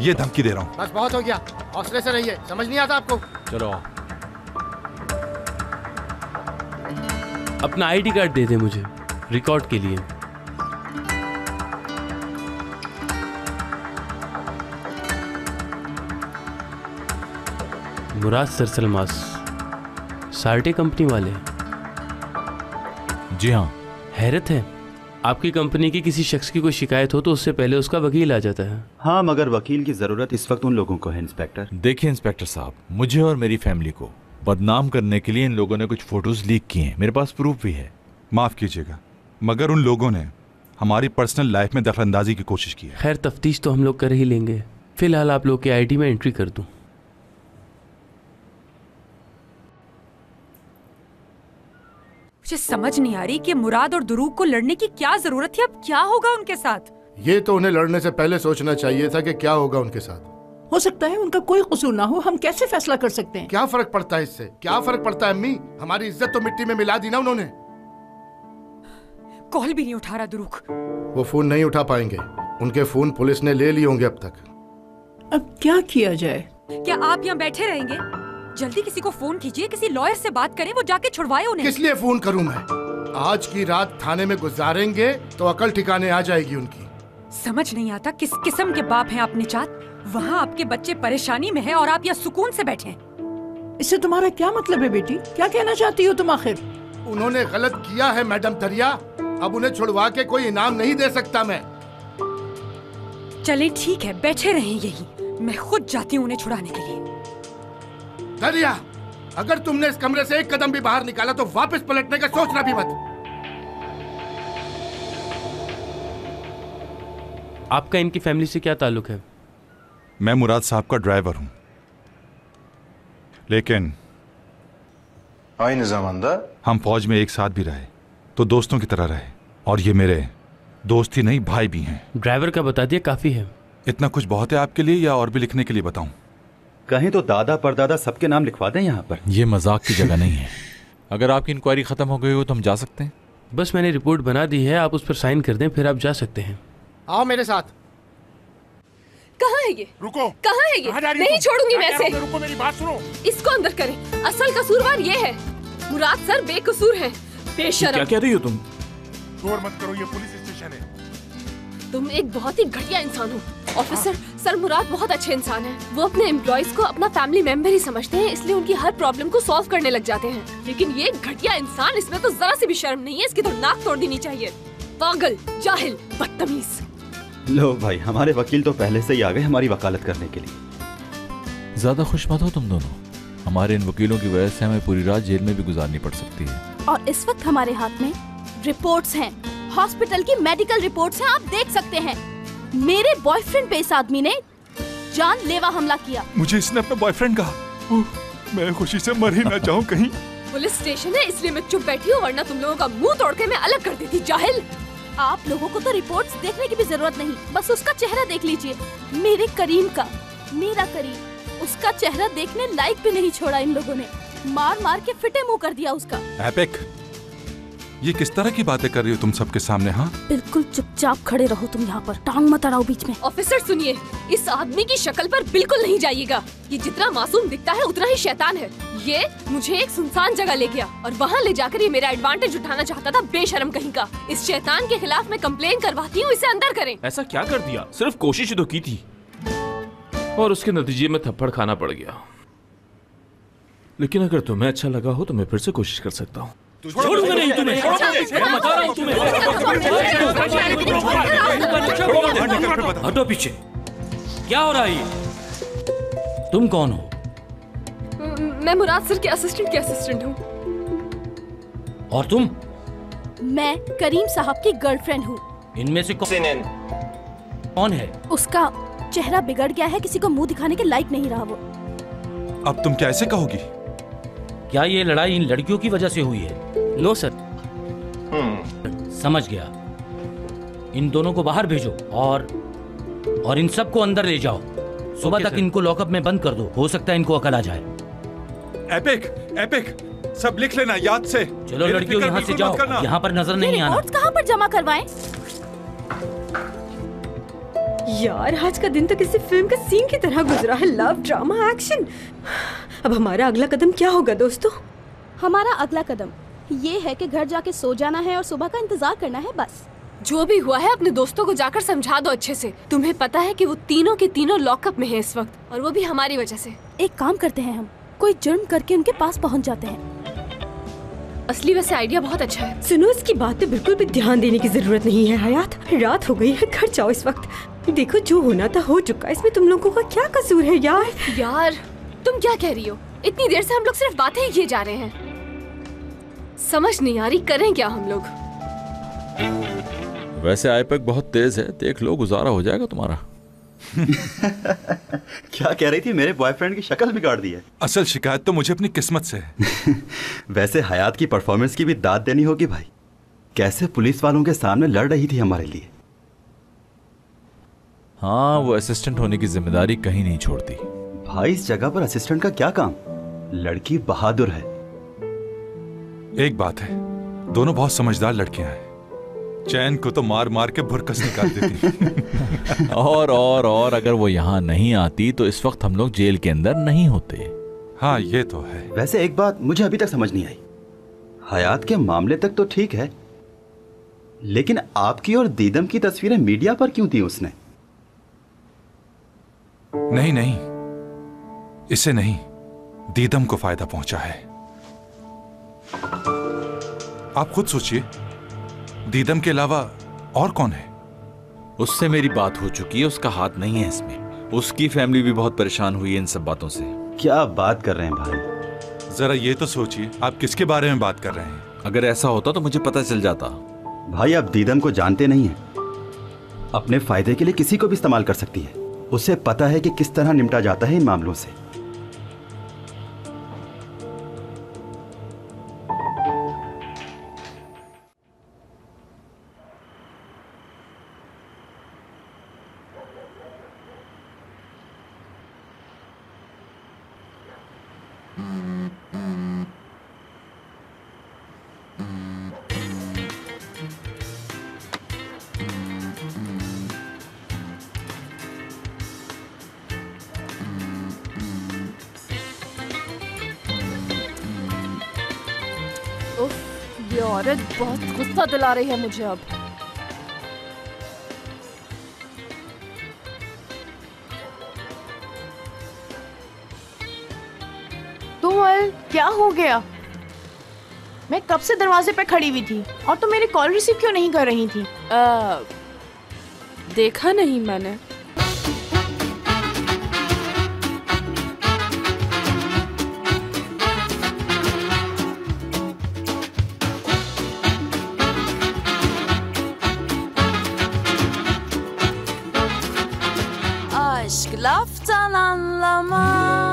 ये धमकी दे रहा हूँ। बस बहुत हो गया, हौसले से रहिए। समझ नहीं आता आपको? चलो अपना आईडी कार्ड दे दे मुझे रिकॉर्ड के लिए। मुराद सरसलमास, सार्टे कंपनी वाले? जी हाँ। हैरत है, आपकी कंपनी की किसी शख्स की कोई शिकायत हो तो उससे पहले उसका वकील आ जाता है। हाँ, मगर वकील की जरूरत इस वक्त उन लोगों को है इंस्पेक्टर। देखिए इंस्पेक्टर साहब, मुझे और मेरी फैमिली को बदनाम करने के लिए इन लोगों ने कुछ फोटोज लीक किए हैं। मेरे पास प्रूफ भी है। माफ कीजिएगा, मगर उन लोगों ने हमारी पर्सनल लाइफ में दखलंदाजी की कोशिश की है। खैर तफ्तीश तो हम लोग कर ही लेंगे। फिलहाल आप लोग के आईडी में एंट्री कर दूं। मुझे समझ नहीं आ रही कि मुराद और दुरूग को लड़ने की क्या जरूरत थी। अब क्या होगा उनके साथ? ये तो उन्हें लड़ने से पहले सोचना चाहिए था कि क्या होगा उनके साथ। हो सकता है उनका कोई कसूर ना हो, हम कैसे फैसला कर सकते हैं? क्या फर्क पड़ता है इससे? क्या फर्क पड़ता है अम्मी? हमारी इज्जत तो मिट्टी में मिला दी ना उन्होंने। कॉल भी नहीं उठा रहा दुरूग। वो फोन नहीं उठा पाएंगे, उनके फोन पुलिस ने ले लिए होंगे अब तक। अब क्या किया जाए? क्या आप यहाँ बैठे रहेंगे? जल्दी किसी को फोन कीजिए, किसी लॉयर से बात करें, वो जाके छुड़वाए उन्हें। किस लिए फोन करूं मैं? आज की रात थाने में गुजारेंगे तो अकल ठिकाने आ जाएगी उनकी। समझ नहीं आता किस किस्म के बाप हैं आप निजात। वहाँ आपके बच्चे परेशानी में हैं और आप यहाँ सुकून से बैठे हैं। इससे तुम्हारा क्या मतलब है बेटी? क्या कहना चाहती हो तुम आखिर? उन्होंने गलत किया है मैडम दरिया, अब उन्हें छुड़वा के कोई इनाम नहीं दे सकता मैं। चले ठीक है, बैठे रहें यही, मैं खुद जाती हूँ उन्हें छुड़ाने के लिए। दरिया, अगर तुमने इस कमरे से एक कदम भी बाहर निकाला तो वापस पलटने का सोचना भी मत। आपका इनकी फैमिली से क्या ताल्लुक है? मैं मुराद साहब का ड्राइवर हूं, लेकिन aynı zamanda हम फौज में एक साथ भी रहे तो दोस्तों की तरह रहे, और ये मेरे दोस्त ही नहीं भाई भी हैं। ड्राइवर का बता दिया काफी है। इतना कुछ बहुत है आपके लिए या और भी लिखने के लिए बताऊं? कहीं तो दादा परदादा सबके नाम लिखवा दें यहाँ पर। ये मजाक की जगह नहीं है। अगर आपकी इंक्वायरी खत्म हो गई हो तो हम जा सकते हैं। बस मैंने रिपोर्ट बना दी है, आप उस पर साइन कर दें, फिर आप जा सकते हैं। आओ मेरे साथ। कहाँ है ये? रुको। कहाँ है ये? नहीं छोड़ूंगी मैं इसे। रुको, मेरी बात सुनो। इसको अंदर करें। असल कसूरवार ये है। मुराद सर बेकसूर है, बेशर्म। क्या कह रही हो तुम? शोर मत करो, ये पुलिस स्टेशन है। तुम एक बहुत ही घटिया इंसान हो ऑफिसर। सर मुराद बहुत अच्छे इंसान हैं। वो अपने एम्प्लॉयज को अपना फैमिली मेंबर ही समझते हैं, इसलिए उनकी हर प्रॉब्लम को सॉल्व करने लग जाते हैं। लेकिन ये घटिया इंसान, इसमें तो जरा सी भी शर्म नहीं है। इसकी तो नाक तोड़ देनी चाहिए। पागल, जाहिल, बदतमीज। लो भाई, हमारे वकील तो पहले से ही आ गए हमारी वकालत करने के लिए। ज्यादा खुश मत हो तुम दोनों। हमारे इन वकीलों की वजह से हमें पूरी रात जेल में भी गुजारनी पड़ सकती है। और इस वक्त हमारे हाथ में रिपोर्ट्स हैं, हॉस्पिटल की मेडिकल रिपोर्ट्स हैं, आप देख सकते हैं। मेरे बॉयफ्रेंड पे इस आदमी ने जानलेवा हमला किया। मुझे इसने अपना बॉयफ्रेंड कहा। मैं खुशी से मर ही ना जाऊं कहीं। पुलिस स्टेशन है इसलिए मैं चुप बैठी हूँ, वरना तुम लोगों का मुंह तोड़ के मैं अलग कर देती। जाहिल। आप लोगों को तो रिपोर्ट्स देखने की भी जरूरत नहीं, बस उसका चेहरा देख लीजिए। मेरे करीम का, मेरा करीम, उसका चेहरा देखने लायक भी नहीं छोड़ा इन लोगों ने। मार मार के फिटे मुंह कर दिया उसका। एपिक, ये किस तरह की बातें कर रही हो तुम सबके सामने? हाँ, बिल्कुल चुपचाप खड़े रहो तुम यहाँ पर, टांग मत अड़ाओ बीच में। ऑफिसर सुनिए, इस आदमी की शक्ल पर बिल्कुल नहीं जाइएगा। ये जितना मासूम दिखता है उतना ही शैतान है। ये मुझे एक सुनसान जगह ले गया और वहाँ ले जाकर ये मेरा एडवांटेज उठाना चाहता था, बेशर्म कहीं का। इस शैतान के खिलाफ मैं कंप्लेन करवाती हूँ, इसे अंदर करें। ऐसा क्या कर दिया? सिर्फ कोशिश ही तो की थी और उसके नतीजे में थप्पड़ खाना पड़ गया। लेकिन अगर तुम्हें अच्छा लगा हो तो मैं फिर से कोशिश कर सकता हूँ। छोड़ूंगा नहीं तुम्हें, मैं बता रहा हूँ तुम्हें। हटो पीछे। क्या हो रहा है ये? तुम कौन हो? मैं मुराद सर के असिस्टेंट की असिस्टेंट हूँ। और तुम? मैं करीम साहब की गर्लफ्रेंड हूँ। इनमें से कौन है? उसका चेहरा बिगड़ गया है, किसी को मुंह दिखाने के लायक नहीं रहा वो। अब तुम क्या ऐसे कहोगी? क्या ये लड़ाई इन लड़कियों की वजह से हुई है? No sir. समझ गया। इन दोनों को बाहर भेजो और इन सबको अंदर ले जाओ। सुबह तक इनको लॉकअप में बंद कर दो, हो सकता है इनको अकल आ जाए। एपिक, एपिक, सब लिख लेना याद से। चलो लड़कियों यहाँ से जाओ, यहाँ पर नजर नहीं आना। रिपोर्ट्स कहाँ पर जमा करवाएं? यार आज का दिन तो किसी फिल्म के सीन की तरह गुजरा है। Love, drama, action. अब हमारा अगला कदम क्या होगा दोस्तों? हमारा अगला कदम ये है कि घर जाके सो जाना है और सुबह का इंतजार करना है बस। जो भी हुआ है अपने दोस्तों को जाकर समझा दो अच्छे से। तुम्हें पता है कि वो तीनों के तीनों लॉकअप में हैं इस वक्त, और वो भी हमारी वजह से। एक काम करते हैं, हम कोई जुर्म करके उनके पास पहुंच जाते हैं। असली वैसे आइडिया बहुत अच्छा है। सुनो, इसकी बात पे बिल्कुल भी ध्यान देने की जरूरत नहीं है हयात। रात हो गई है, घर जाओ इस वक्त। देखो जो होना था हो चुका, इसमें तुम लोगों का क्या कसूर है यार? यार तुम क्या कह रही हो? इतनी देर से हम लोग सिर्फ बातें ही किए जा रहे हैं। समझ नहीं आ रही करें क्या हम लोग। वैसे आईपैक बहुत तेज है, देख लो गुजारा हो जाएगा तुम्हारा। क्या कह रही थी? मेरे बॉयफ्रेंड की शक्ल बिगाड़ दी है। असल शिकायत तो मुझे अपनी किस्मत से है। वैसे हयात की परफॉर्मेंस की भी दाद देनी होगी भाई। कैसे पुलिस वालों के सामने लड़ रही थी हमारे लिए। हाँ, वो असिस्टेंट होने की जिम्मेदारी कहीं नहीं छोड़ती। भाई इस जगह पर असिस्टेंट का क्या काम? लड़की बहादुर है। एक बात है, दोनों बहुत समझदार लड़कियां हैं। चैन को तो मार मार के भुरकस निकाल देती। और अगर वो यहाँ नहीं आती तो इस वक्त हम लोग जेल के अंदर नहीं होते। हाँ ये तो है। वैसे एक बात मुझे अभी तक समझ नहीं आई। हयात के मामले तक तो ठीक है, लेकिन आपकी और दीदम की तस्वीरें मीडिया पर क्यों थी उसने? नहीं, इसे नहीं, दीदम को फायदा पहुंचा है। आप खुद सोचिए, दीदम के अलावा और कौन है? उससे मेरी बात हो चुकी है, उसका हाथ नहीं है इसमें। उसकी फैमिली भी बहुत परेशान हुई है इन सब बातों से। क्या बात कर रहे हैं भाई? जरा ये तो सोचिए, आप किसके बारे में बात कर रहे हैं? अगर ऐसा होता तो मुझे पता चल जाता। भाई आप दीदम को जानते नहीं हैं। अपने फायदे के लिए किसी को भी इस्तेमाल कर सकती है। उसे पता है कि किस तरह निपटा जाता है इन मामलों से। ये औरत बहुत गुस्सा दिला रही है मुझे अब। तुम क्या हो गया? मैं कब से दरवाजे पे खड़ी हुई थी और तुम मेरी कॉल रिसीव क्यों नहीं कर रही थी? देखा नहीं मैंने। Aşk laftan anlamaz.